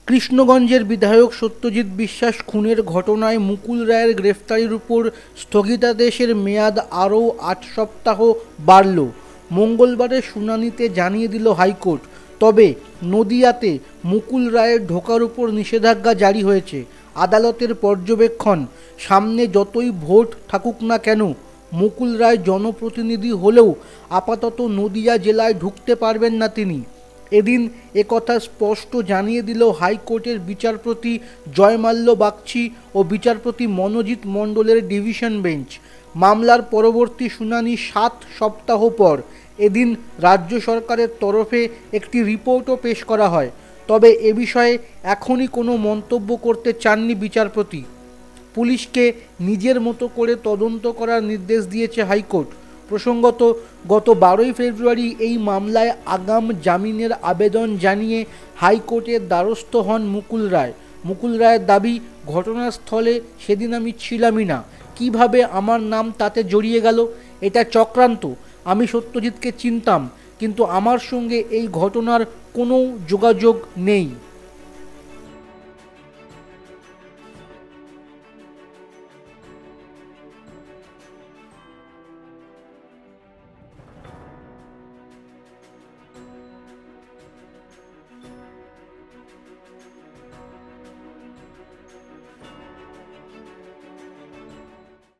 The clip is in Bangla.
কৃষ্ণগঞ্জের বিধায়ক সত্যজিৎ বিশ্বাস খুনের ঘটনায় মুকুল রায়ের গ্রেফতারির উপর স্থগিতাদেশের মেয়াদ আরও ৮ সপ্তাহ বাড়ল। মঙ্গলবারের শুনানিতে জানিয়ে দিল হাইকোর্ট। তবে নদিয়াতে মুকুল রায়ের ঢোকার উপর নিষেধাজ্ঞা জারি হয়েছে। আদালতের পর্যবেক্ষণ, সামনে যতই ভোট থাকুক না কেন মুকুল রায় জনপ্রতিনিধি হলেও আপাতত নদিয়া জেলায় ঢুকতে পারবেন না তিনি। এদিন একথা স্পষ্ট জানিয়ে দিল হাইকোর্টের বিচারপতি জয়মাল্য বাগচি ও বিচারপতি মনোজিৎ মণ্ডলের ডিভিশন বেঞ্চ। মামলার পরবর্তী শুনানি ৭ সপ্তাহ পর এদিন রাজ্য সরকারের তরফে একটি রিপোর্টও পেশ করা হয়। তবে এ বিষয়ে এখনই কোনো মন্তব্য করতে চাননি বিচারপতি। পুলিশকে নিজের মতো করে তদন্ত করার নির্দেশ দিয়েছে হাইকোর্ট। প্রসঙ্গত, গত ১২ই ফেব্রুয়ারি এই মামলায় আগাম জামিনের আবেদন জানিয়ে হাইকোর্টের দ্বারস্থ হন মুকুল রায়। মুকুল রায়ের দাবি, ঘটনাস্থলে সেদিন আমি ছিলামই না, কিভাবে আমার নাম তাতে জড়িয়ে গেল? এটা চক্রান্ত। আমি সত্যজিৎকে চিনতাম, কিন্তু আমার সঙ্গে এই ঘটনার কোনো যোগাযোগ নেই।